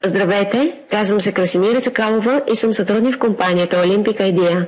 Здравейте, казвам се Красимира Чакалова и съм сътрудник в компанията Olympic Idea.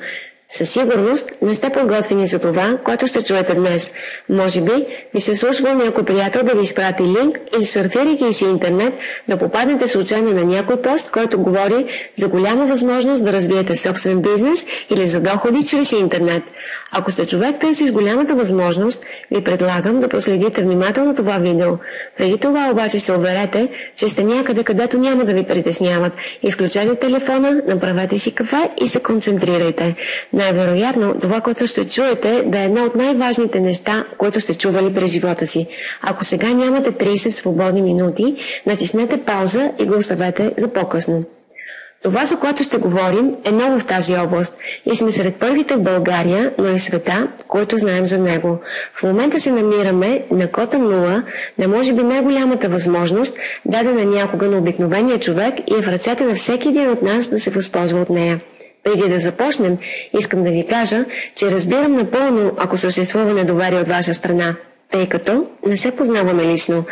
Със сигурност не сте подготвени за това, което ще чуете днес. Може би ви се слушва някой приятел да ви изпрати линк или сърфирайки си интернет да попаднете случайно на някой пост, който говори за голяма възможност да развиете собствен бизнес или за доходи чрез интернет. Ако сте човек търсиш голямата възможност, ви предлагам да проследите внимателно това видео. Преди това обаче се уверете, че сте някъде, където няма да ви притесняват. Изключете телефона, направете си кафе и се концентрирайте. Най-вероятно, това, което ще чуете, да е едно от най-важните неща, които сте чували през живота си. Ако сега нямате 30 свободни минути, натиснете пауза и го оставете за по-късно. Това, за което ще говорим, е ново в тази област и сме сред първите в България, но и света, които знаем за него. В момента се намираме на кота 0, на може би най-голямата възможност, дадена някога на обикновения човек и е в ръцете на всеки един от нас да се възползва от нея. Преди да започнем, искам да ви кажа, че разбирам напълно, ако съществува недоверие от ваша страна, тъй като не се познаваме лично.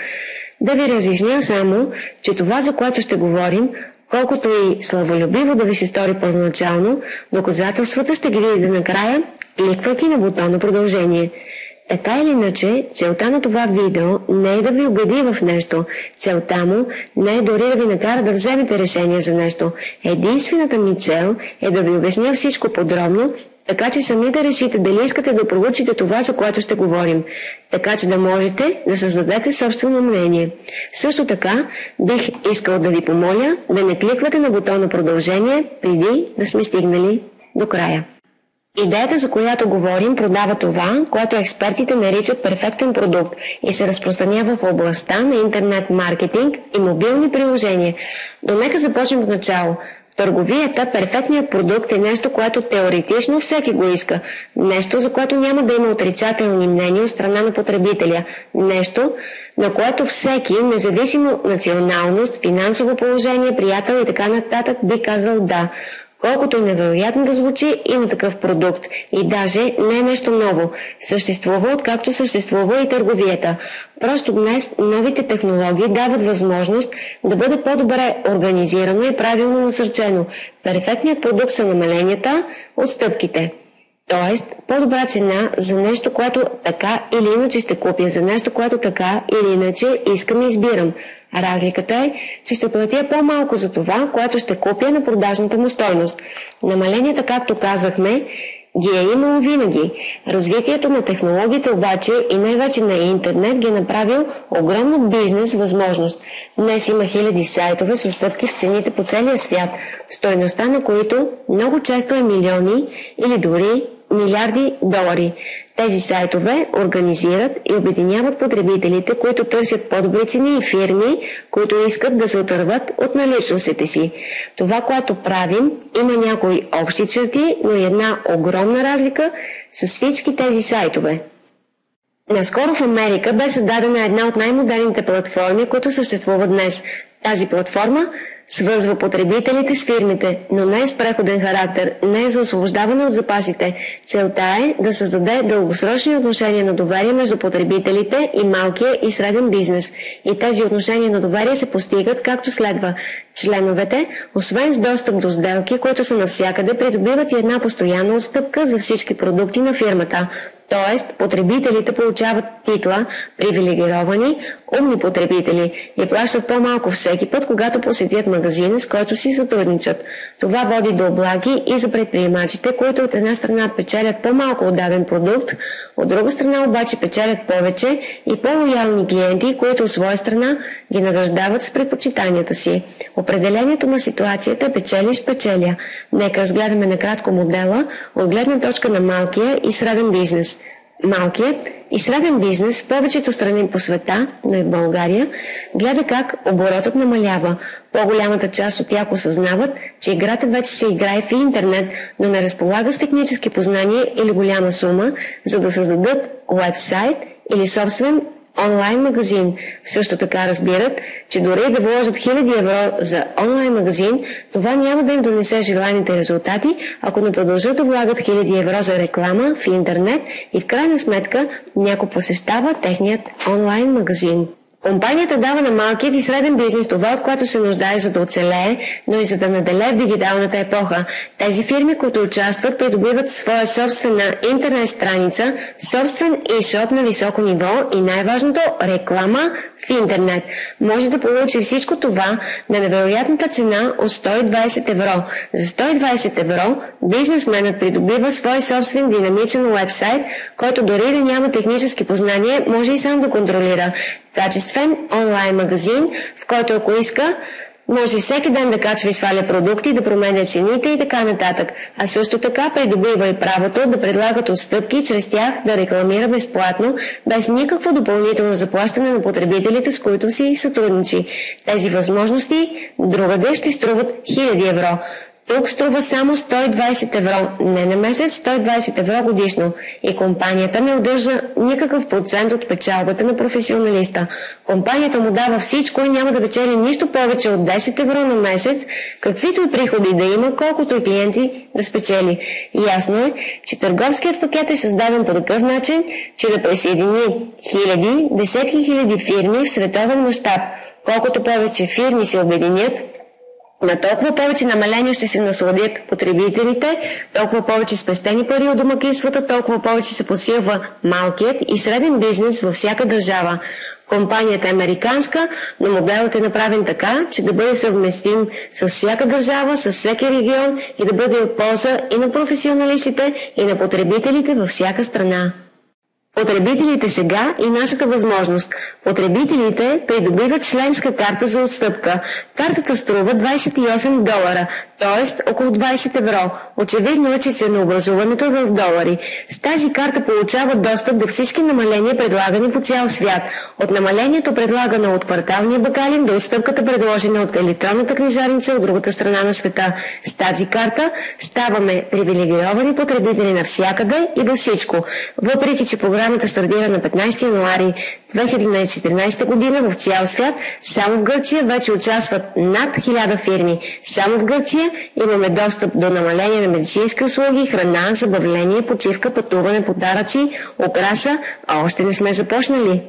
Да ви разясня само, че това, за което ще говорим, колкото и славолюбиво да ви се стори първоначално, доказателствата ще ги видите накрая, кликвайки на бутона продължение. Така или иначе, целта на това видео не е да ви убеди в нещо. Целта му не е дори да ви накара да вземете решение за нещо. Единствената ми цел е да ви обясня всичко подробно, така че сами да решите дали искате да проучите това, за което ще говорим, така че да можете да създадете собствено мнение. Също така, бих искал да ви помоля да не кликвате на бутона продължение преди да сме стигнали до края. Идеята, за която говорим, продава това, което експертите наричат перфектен продукт и се разпространява в областта на интернет маркетинг и мобилни приложения. Но нека започнем от начало. В търговията перфектният продукт е нещо, което теоретично всеки го иска. Нещо, за което няма да има отрицателни мнения от страна на потребителя. Нещо, на което всеки, независимо националност, финансово положение, приятел и така нататък, би казал да. Колкото и невероятно да звучи, има такъв продукт. И даже не е нещо ново. Съществува, откакто съществува и търговията. Просто днес новите технологии дават възможност да бъде по-добре организирано и правилно насърчено. Перфектният продукт са намаленията, отстъпките. Тоест, по-добра цена за нещо, което така или иначе ще купя, за нещо, което така или иначе искам и избирам. Разликата е, че ще платя по-малко за това, което ще купя на продажната му стойност. Намаленията, както казахме, ги е имало винаги. Развитието на технологиите обаче и най-вече на интернет ги е направил огромна бизнес възможност. Днес има хиляди сайтове с отстъпки в цените по целия свят, стойността на които много често е милиони или дори милиарди долари. Тези сайтове организират и обединяват потребителите, които търсят по-добри цени и фирми, които искат да се отърват от наличностите си. Това, което правим, има някои общи черти, но и една огромна разлика с всички тези сайтове. Наскоро в Америка бе създадена една от най-модерните платформи, които съществуват днес. Тази платформа свързва потребителите с фирмите, но не е с преходен характер, не е за освобождаване от запасите. Целта е да създаде дългосрочни отношения на доверие между потребителите и малкия и среден бизнес. И тези отношения на доверие се постигат както следва. Членовете, освен с достъп до сделки, които са навсякъде, придобиват и една постоянна отстъпка за всички продукти на фирмата. Тоест, потребителите получават титла привилегировани, умни потребители и плащат по-малко всеки път, когато посетят магазина, с който си сътрудничат. Това води до облаги и за предприемачите, които от една страна печелят по-малко от даден продукт, от друга страна обаче печелят повече и по-лоялни клиенти, които от своя страна ги награждават с предпочитанията си. Определението на ситуацията е печелиш-печеля. Нека разгледаме накратко модела от гледна точка на малкия и среден бизнес. Малкият и среден бизнес в повечето страни по света, но и в България, гледа как оборотът намалява. По-голямата част от тях осъзнават, че играта вече се играе в интернет, но не разполага с технически познания или голяма сума, за да създадат уебсайт или собствен онлайн магазин. Също така разбират, че дори да вложат 1000 евро за онлайн магазин, това няма да им донесе желаните резултати, ако не продължат да влагат 1000 евро за реклама в интернет и в крайна сметка някой посещава техният онлайн магазин. Компанията дава на малкият и среден бизнес това, от което се нуждае, за да оцелее, но и за да наделее в дигиталната епоха. Тези фирми, които участват, придобиват своя собствена интернет страница, собствен e-shop на високо ниво и най-важното – реклама в интернет. Може да получи всичко това на невероятната цена от 120 евро. За 120 евро бизнесменът придобива свой собствен динамичен уебсайт, който дори да няма технически познания, може и сам да контролира. Качествен онлайн магазин, в който ако иска, може всеки ден да качва и сваля продукти, да променя цените и така нататък. А също така придобива и правото да предлагат отстъпки, чрез тях да рекламира безплатно, без никакво допълнително заплащане на потребителите, с които си сътрудничи. Тези възможности другаде ще струват 1000 евро. Тук струва само 120 евро, не на месец, 120 евро годишно. И компанията не удържа никакъв процент от печалбата на професионалиста. Компанията му дава всичко и няма да печели нищо повече от 10 евро на месец, каквито и приходи да има, колкото и клиенти да спечели. Ясно е, че търговският пакет е създаден по такъв начин, че да присъедини хиляди, десетки хиляди фирми в световен мащаб. Колкото повече фирми се обединят, на толкова повече намаления ще се насладят потребителите, толкова повече спестени пари от домакинствата, толкова повече се подсилва малкият и среден бизнес във всяка държава. Компанията е американска, но моделът е направен така, че да бъде съвместим с всяка държава, с всеки регион и да бъде от полза и на професионалистите, и на потребителите във всяка страна. Потребителите сега и нашата възможност. Потребителите придобиват членска карта за отстъпка. Картата струва 28 долара, т.е. около 20 евро. Очевидно е, че ценообразуването е в долари. С тази карта получават достъп до всички намаления, предлагани по цял свят. От намалението, предлагано от кварталния бакалин, до отстъпката, предложена от електронната книжарница от другата страна на света. С тази карта ставаме привилегировани потребители навсякъде и във всичко. Въпреки че програмата стартира на 15 януари 2014 година в цял свят, само в Гърция вече участват над 1000 фирми. Само в Гърция имаме достъп до намаление на медицински услуги, храна, забавление, почивка, пътуване, подаръци, украса, а още не сме започнали.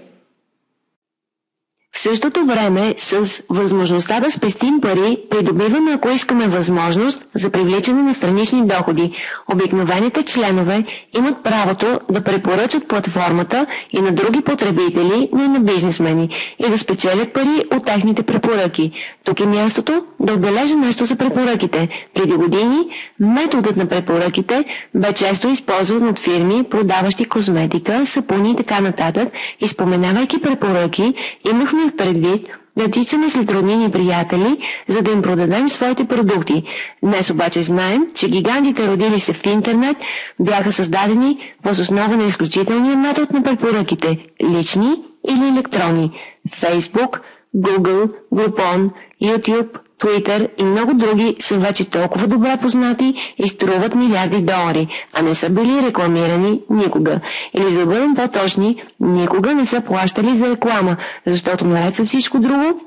В същото време, с възможността да спестим пари, придобиваме, ако искаме, възможност за привличане на странични доходи. Обикновените членове имат правото да препоръчат платформата и на други потребители, но и на бизнесмени, и да спечелят пари от техните препоръки. Тук е мястото да отбележа нещо за препоръките. Преди години методът на препоръките бе често използван от фирми, продаващи козметика, сапуни и така нататък, и споменавайки препоръки, имахме предвид да тичаме след роднини приятели, за да им продадем своите продукти. Днес обаче знаем, че гигантите, родили се в интернет, бяха създадени въз основа на изключителния метод на препоръките – лични или електронни. Facebook, Google, Groupon, YouTube, Twitter и много други са вече толкова добре познати и струват милиарди долари, а не са били рекламирани никога. Или за да бъдем по-точни, никога не са плащали за реклама, защото наред с всичко друго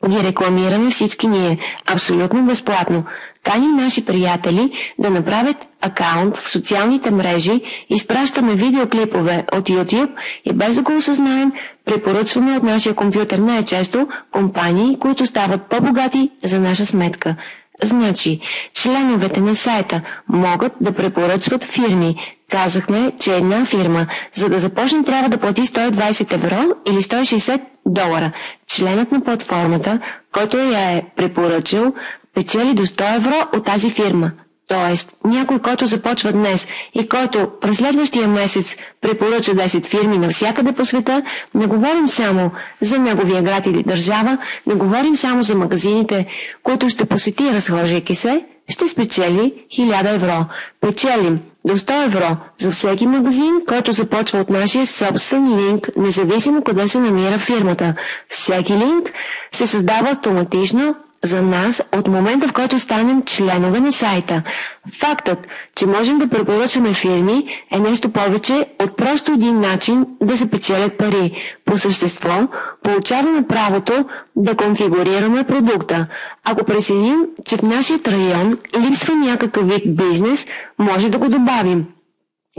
ги рекламираме всички ние, абсолютно безплатно. Каним наши приятели да направят акаунт в социалните мрежи, изпращаме видеоклипове от YouTube и без да го осъзнаем, препоръчваме от нашия компютър най-често компании, които стават по-богати за наша сметка. Значи, членовете на сайта могат да препоръчват фирми. Казахме, че една фирма, за да започне, трябва да плати 120 евро или 160 долара. Членът на платформата, който я е препоръчал, печели до 100 евро от тази фирма. Тоест, някой, който започва днес и който през следващия месец препоръча 10 фирми навсякъде по света, не говорим само за неговия град или държава, не говорим само за магазините, които ще посети, разхождайки се, ще спечели 1000 евро. Печелим до 100 евро за всеки магазин, който започва от нашия собствен линк, независимо къде се намира фирмата. Всеки линк се създава автоматично за нас от момента, в който станем членове на сайта. Фактът, че можем да препоръчаме фирми, е нещо повече от просто един начин да се печелят пари. По същество, получаваме правото да конфигурираме продукта. Ако преценим, че в нашия район липсва някакъв вид бизнес, може да го добавим.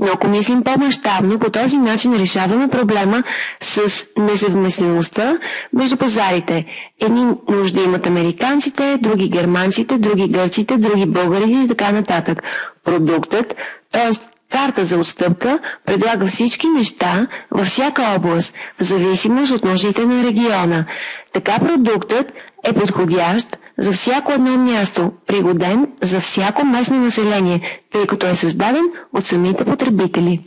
Но ако мислим по-мащабно, по този начин решаваме проблема с несъвместимостта между пазарите. Едни нужди имат американците, други германците, други гърците, други българите и така нататък. Продуктът, т.е. карта за отстъпка, предлага всички неща във всяка област, в зависимост от нуждите на региона. Така продуктът е подходящ за всяко едно място, пригоден за всяко местно население, тъй като е създаден от самите потребители.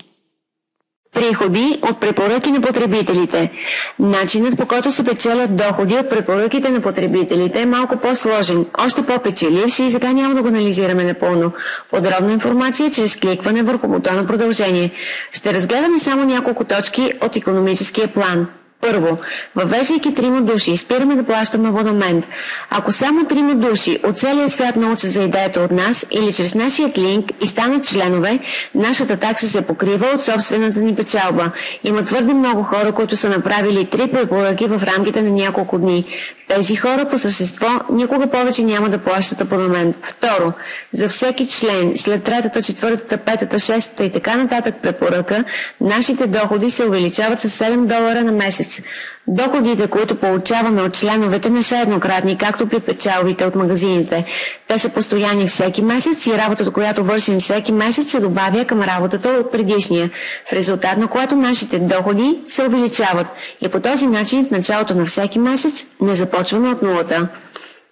Приходи от препоръки на потребителите. Начинът, по който се печелят доходи от препоръките на потребителите, е малко по-сложен, още по-печеливш и сега няма да го анализираме напълно. Подробна информация чрез кликване върху бутона продължение. Ще разгледаме само няколко точки от икономическия план. Първо, въвеждайки 3 души, спираме да плащаме абонамент. Ако само 3 души от целия свят научат за идеята от нас или чрез нашият линк и станат членове, нашата такса се покрива от собствената ни печалба. Има твърде много хора, които са направили 3 препоръки в рамките на няколко дни. Тези хора по същество никога повече няма да плащат абонамент. Второ, за всеки член, след 3-та, 4-та, 5-та, 6-та и така нататък препоръка, нашите доходи се увеличават с $7 на месец. Доходите, които получаваме от членовете, не са еднократни, както при печалбите от магазините. Те са постоянни всеки месец и работата, която вършим всеки месец, се добавя към работата от предишния, в резултат на което нашите доходи се увеличават. И по този начин в началото на всеки месец не започваме от нулата.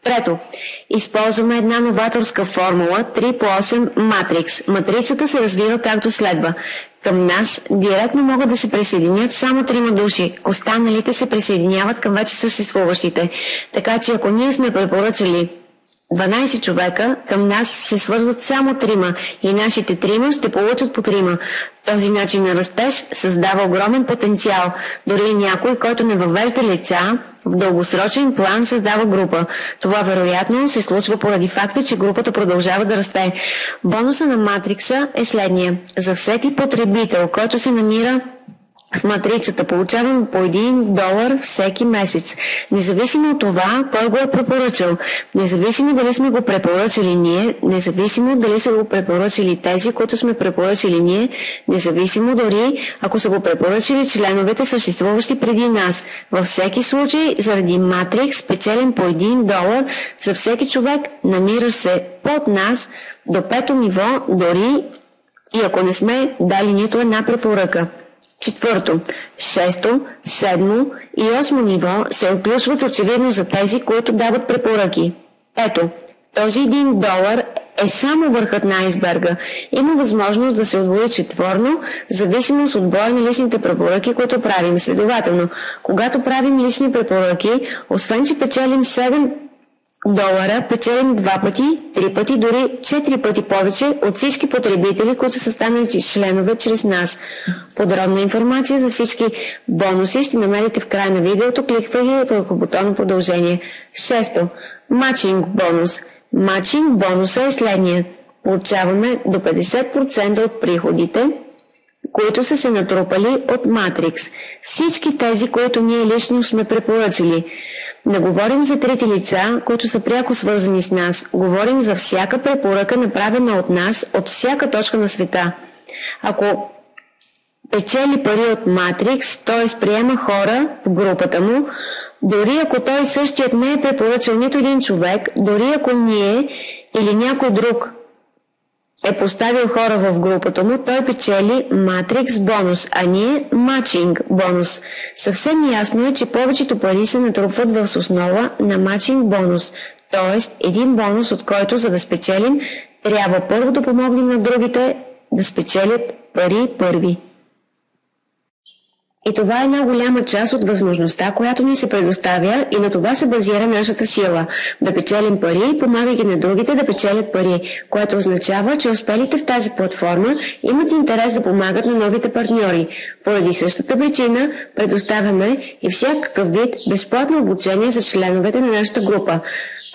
Трето, използваме една новаторска формула 3x8 матрикс. Матрицата се развива както следва. Към нас директно могат да се присъединят само 3 души, останалите се присъединяват към вече съществуващите. Така че ако ние сме препоръчали 12 човека, към нас се свързват само 3 и нашите 3 ще получат по 3. Този начин на растеж създава огромен потенциал. Дори някой, който не въвежда лица, в дългосрочен план създава група. Това вероятно се случва поради факта, че групата продължава да расте. Бонуса на матрикса е следния. За всеки потребител, който се намира в матрицата, получаваме по $1 всеки месец. Независимо от това, кой го е препоръчал. Независимо дали сме го препоръчали ние, независимо дали са го препоръчали тези, които сме препоръчали ние, независимо дори ако са го препоръчали членовете, съществуващи преди нас. Във всеки случай, заради матрикс, печелим по $1 за всеки човек, намира се под нас до 5-то ниво, дори и ако не сме дали нито една препоръка. Четвърто, 6-то, 7-то и 8-то ниво се отключват очевидно за тези, които дават препоръки. Ето, този $1 е само върхът на айсберга. Има възможност да се удвои четворно, в зависимост от броя на личните препоръки, които правим. Следователно, когато правим лични препоръки, освен че печелим $7, печелим 2 пъти, 3 пъти, дори 4 пъти повече от всички потребители, които са станали членове чрез нас. Подробна информация за всички бонуси ще намерите в края на видеото, кликвайки върху бутона продължение. 6. Матчинг бонус. Матчинг бонуса е следния. Получаваме до 50% от приходите, които са се натрупали от Матрикс. Всички тези, които ние лично сме препоръчали. Не говорим за трети лица, които са пряко свързани с нас. Говорим за всяка препоръка, направена от нас, от всяка точка на света. Ако печели пари от Матрикс, т.е. приема хора в групата му, дори ако той същият не е препоръчал нито един човек, дори ако ние или някой друг е поставил хора в групата му, той печели Матрикс бонус, а ние матчинг бонус. Съвсем ясно е, че повечето пари се натрупват в основа на матчинг бонус, т.е. един бонус, от който, за да спечелим, трябва първо да помогнем на другите да спечелят пари първи. И това е една голяма част от възможността, която ни се предоставя, и на това се базира нашата сила – да печелим пари, помагайки на другите да печелят пари, което означава, че успелите в тази платформа имат интерес да помагат на новите партньори. Поради същата причина предоставяме и всякакъв вид безплатно обучение за членовете на нашата група.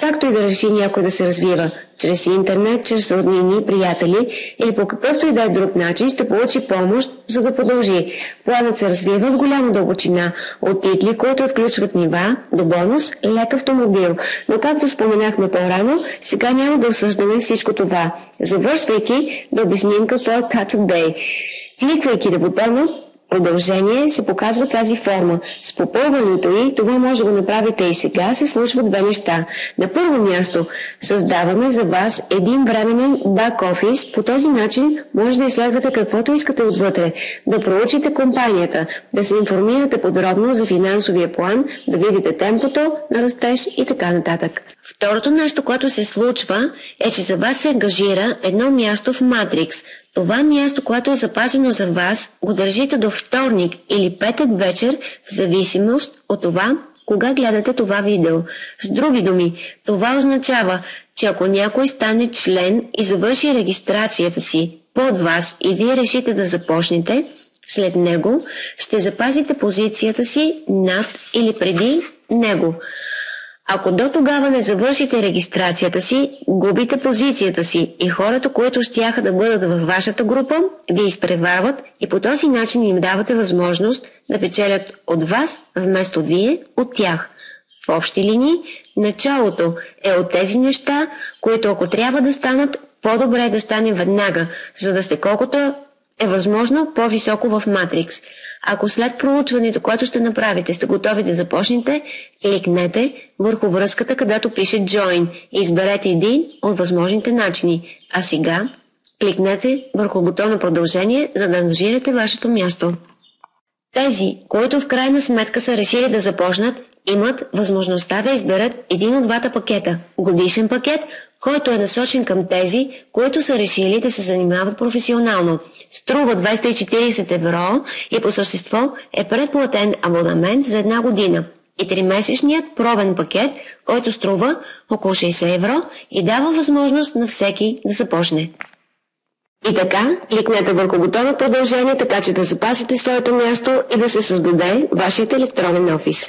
Както и да реши някой да се развива чрез интернет, чрез роднини, приятели или по какъвто и да е друг начин, ще получи помощ, за да продължи. Планът се развива в голяма дълбочина, от титли, които включват нива, до бонус, лек автомобил. Но както споменахме по-рано, сега няма да осъждаме всичко това. Завършвайки, да обясним какво е Cut of Day. Кликвайки на бутона продължение се показва тази форма. С попълването й, това може да го направите и сега, се случват две неща. На първо място, създаваме за вас един временен бак-офис. По този начин може да изследвате каквото искате отвътре, да проучите компанията, да се информирате подробно за финансовия план, да видите темпото на растеж и така нататък. Второто нещо, което се случва, е, че за вас се ангажира едно място в Matrix. Това място, което е запазено за вас, го държите до вторник или петък вечер, в зависимост от това, кога гледате това видео. С други думи, това означава, че ако някой стане член и завърши регистрацията си под вас и вие решите да започнете, след него ще запазите позицията си над или преди него. Ако до тогава не завършите регистрацията си, губите позицията си и хората, които щяха да бъдат във вашата група, ви изпреварват и по този начин им давате възможност да печелят от вас, вместо вие от тях. В общи линии, началото е от тези неща, които ако трябва да станат, по-добре е да стане веднага, за да сте колкото е възможно по-високо в Matrix. Ако след проучването, което ще направите, сте готови да започнете, кликнете върху връзката, където пише Join и изберете един от възможните начини. А сега кликнете върху бутона продължение, за да ангажирате вашето място. Тези, които в крайна сметка са решили да започнат, имат възможността да изберат един от двата пакета. Годишен пакет, който е насочен към тези, които са решили да се занимават професионално. Струва 240 евро и по същество е предплатен абонамент за една година. И 3-месечният пробен пакет, който струва около 60 евро и дава възможност на всеки да започне. И така, кликнете върху бутона продължение, така че да запасите своето място и да се създаде вашият електронен офис.